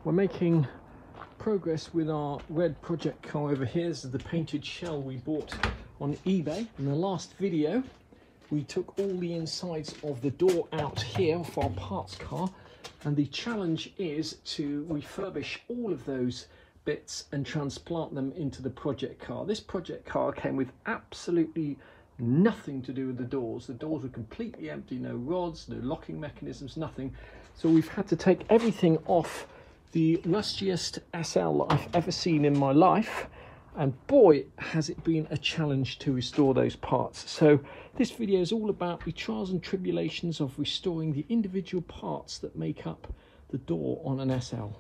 We're making progress with our red project car over here. This is the painted shell we bought on eBay. In the last video, we took all the insides of the door out here off our parts car, and the challenge is to refurbish all of those bits and transplant them into the project car. This project car came with absolutely nothing to do with the doors. The doors were completely empty, no rods, no locking mechanisms, nothing. So we've had to take everything off the rustiest SL that I've ever seen in my life, and boy has it been a challenge to restore those parts. So this video is all about the trials and tribulations of restoring the individual parts that make up the door on an SL.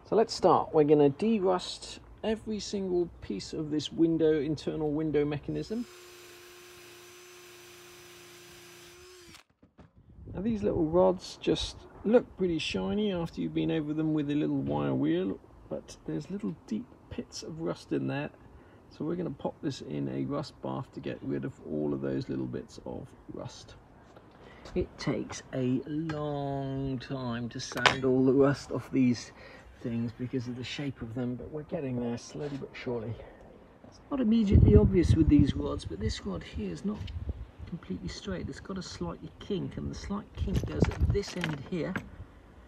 So let's start. We're going to de-rust every single piece of this window, internal window mechanism. Now these little rods just look pretty shiny after you've been over them with a little wire wheel, but there's little deep pits of rust in there. So we're going to pop this in a rust bath to get rid of all of those little bits of rust. It takes a long time to sand all the rust off these things because of the shape of them, but we're getting there slowly but surely. It's not immediately obvious with these rods, but this rod here is not completely straight. It's got a slightly kink, and the slight kink goes at this end here.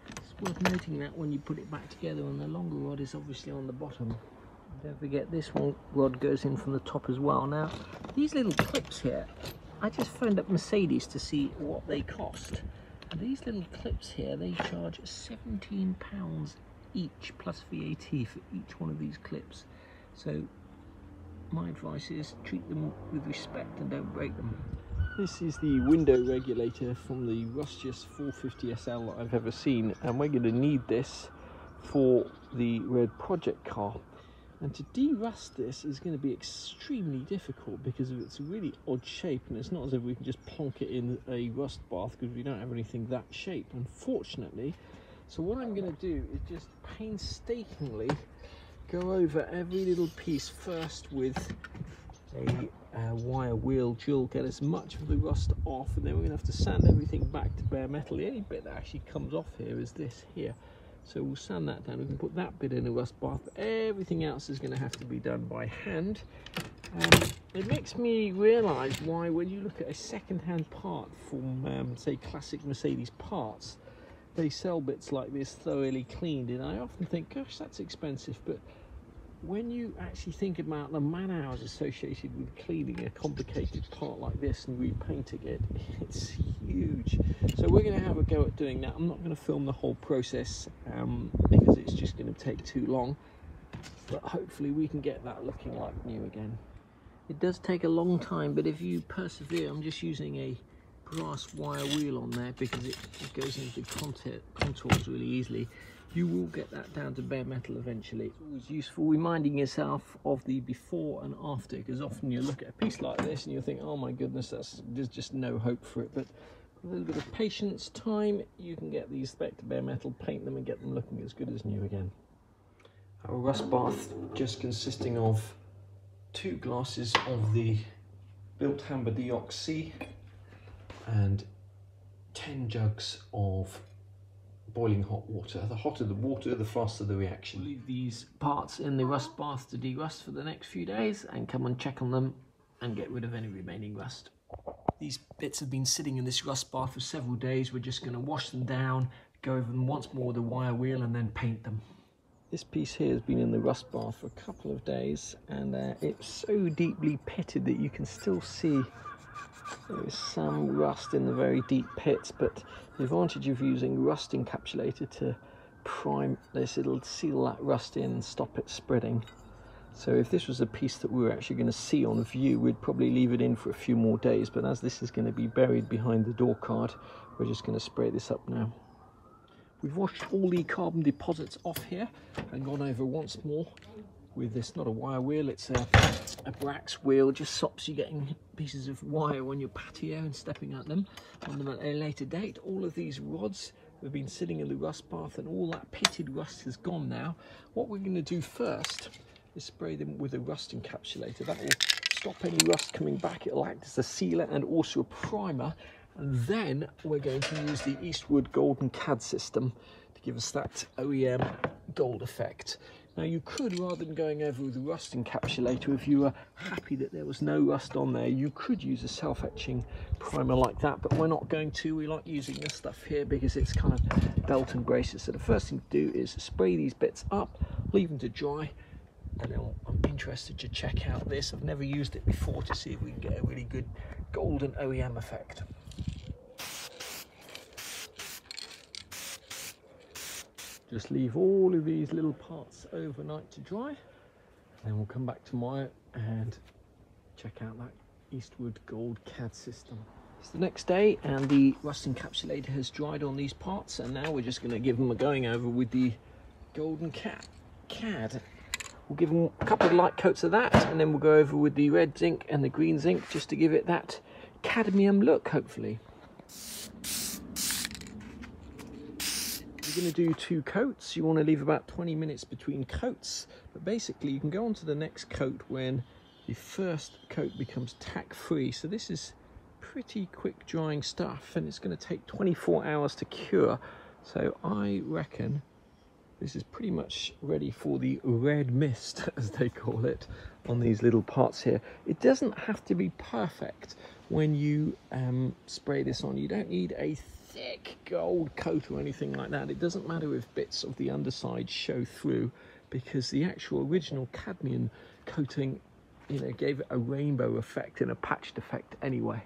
It's worth noting that when you put it back together, and the longer rod is obviously on the bottom. Don't forget this one rod goes in from the top as well. Now these little clips here, I just phoned up Mercedes to see what they cost, and these little clips here, they charge £17 each plus VAT for each one of these clips. So my advice is treat them with respect and don't break them. This is the window regulator from the rustiest 450 SL that I've ever seen, and we're going to need this for the red project car. And to de-rust this is going to be extremely difficult because of its really odd shape, and it's not as if we can just plonk it in a rust bath because we don't have anything that shape, unfortunately. So what I'm going to do is just painstakingly go over every little piece first with a wire wheel drill, get as much of the rust off, and then we're going to have to sand everything back to bare metal. The only bit that actually comes off here is this here, so we'll sand that down. We can put that bit in a rust bath, but everything else is going to have to be done by hand. It makes me realise why when you look at a second-hand part from say classic Mercedes parts, they sell bits like this thoroughly cleaned, and I often think, gosh, that's expensive, but when you actually think about the man hours associated with cleaning a complicated part like this and repainting it, it's huge. So we're going to have a go at doing that. I'm not going to film the whole process because it's just going to take too long, but hopefully we can get that looking like new again. It does take a long time, but if you persevere, I'm just using a brass wire wheel on there because it goes into contours really easily. You will get that down to bare metal eventually. It's always useful reminding yourself of the before and after, because often you look at a piece like this and you think, oh my goodness, there's just no hope for it. But with a little bit of patience, time, you can get these back to bare metal, paint them and get them looking as good as new again. Our rust bath just consisting of 2 glasses of the Built Hamber Deoxy and 10 jugs of boiling hot water. The hotter the water, the faster the reaction. We'll leave these parts in the rust bath to de-rust for the next few days and come and check on them and get rid of any remaining rust. These bits have been sitting in this rust bath for several days. We're just going to wash them down, go over them once more with a wire wheel and then paint them. This piece here has been in the rust bath for a couple of days, and it's so deeply pitted that you can still see there is some rust in the very deep pits, but the advantage of using Rust Encapsulator to prime this, it'll seal that rust in and stop it spreading. So if this was a piece that we were actually going to see on view, we'd probably leave it in for a few more days, but as this is going to be buried behind the door card, we're just going to spray this up now. We've washed all the carbon deposits off here and gone over once more with this, not a wire wheel, it's a brax wheel. Just stops you getting pieces of wire on your patio and stepping at them on them at a later date. All of these rods have been sitting in the rust bath and all that pitted rust has gone now. What we're going to do first is spray them with a rust encapsulator. That will stop any rust coming back. It'll act as a sealer and also a primer. And then we're going to use the Eastwood Golden Cad system to give us that OEM gold effect. Now you could, rather than going over with the rust encapsulator, if you were happy that there was no rust on there, you could use a self-etching primer like that, but we're not going to. We like using this stuff here because it's kind of belt and braces. So the first thing to do is spray these bits up, leave them to dry, and then I'm interested to check out this. I've never used it before, to see if we can get a really good golden OEM effect. Just leave all of these little parts overnight to dry, and then we'll come back tomorrow and check out that Eastwood Gold Cad system. It's the next day and the rust encapsulator has dried on these parts, and now we're just going to give them a going over with the Golden Cad. We'll give them a couple of light coats of that, and then we'll go over with the red zinc and the green zinc just to give it that cadmium look, hopefully. You're going to do 2 coats. You want to leave about 20 minutes between coats, but basically you can go on to the next coat when the first coat becomes tack free. So this is pretty quick drying stuff, and it's going to take 24 hours to cure. So I reckon this is pretty much ready for the red mist, as they call it, on these little parts here. It doesn't have to be perfect when you spray this on. You don't need a thick gold coat or anything like that. It doesn't matter if bits of the underside show through, because the actual original cadmium coating, you know, gave it a rainbow effect and a patched effect anyway.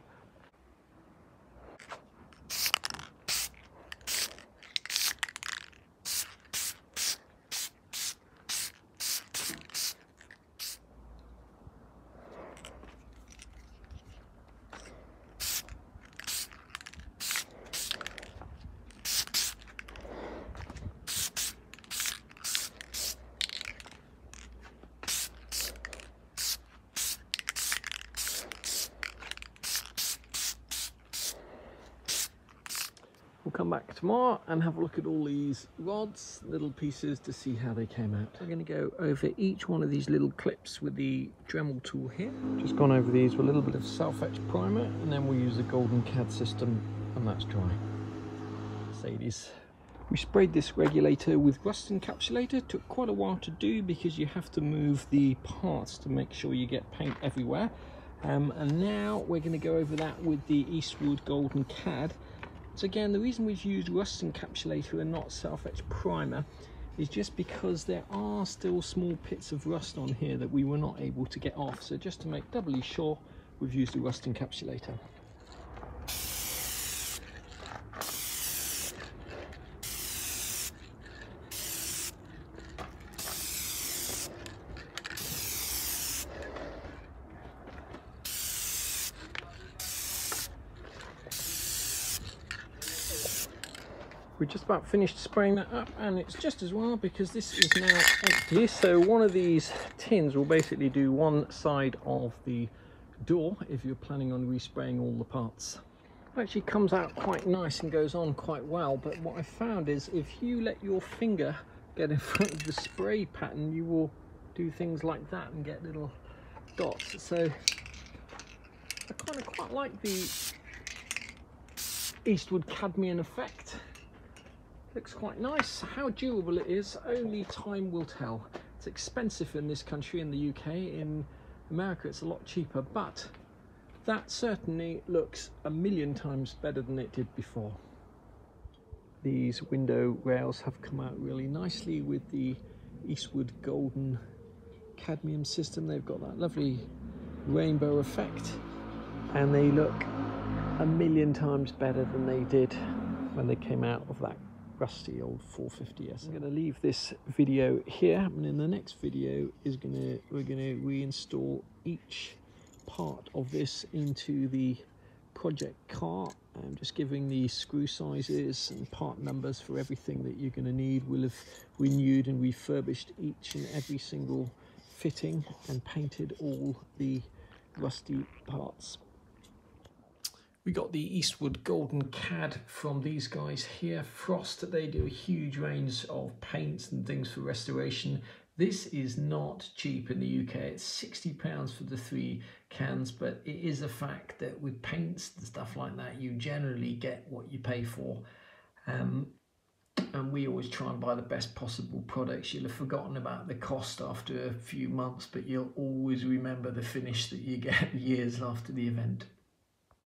We'll come back tomorrow and have a look at all these rods, little pieces, to see how they came out. We're going to go over each one of these little clips with the Dremel tool here. Just gone over these with a little bit of self-etch primer, and then we'll use the Golden Cad system, and that's dry. Mercedes. We sprayed this regulator with rust encapsulator. It took quite a while to do because you have to move the parts to make sure you get paint everywhere. And now we're going to go over that with the Eastwood Golden Cad. So again, the reason we've used rust encapsulator and not self-etch primer is just because there are still small pits of rust on here that we were not able to get off. So just to make doubly sure, we've used the rust encapsulator. We just about finished spraying that up, and it's just as well because this is now empty. So one of these tins will basically do one side of the door if you're planning on respraying all the parts. It actually comes out quite nice and goes on quite well, but what I found is if you let your finger get in front of the spray pattern, you will do things like that and get little dots. So I kind of quite like the Eastwood cadmium effect. Looks quite nice. How durable it is, only time will tell. It's expensive in this country, in the UK. In America it's a lot cheaper, but that certainly looks a million times better than it did before. These window rails have come out really nicely with the Eastwood Golden Cadmium system. They've got that lovely rainbow effect, and they look a million times better than they did when they came out of that rusty old 450S. I'm going to leave this video here, and in the next video we're going to reinstall each part of this into the project car. I'm just giving the screw sizes and part numbers for everything that you're going to need. We'll have renewed and refurbished each and every single fitting and painted all the rusty parts. We got the Eastwood Golden Cad from these guys here, Frost. They do a huge range of paints and things for restoration. This is not cheap in the UK. It's £60 for the 3 cans, but it is a fact that with paints and stuff like that, you generally get what you pay for. and we always try and buy the best possible products. You'll have forgotten about the cost after a few months, but you'll always remember the finish that you get years after the event.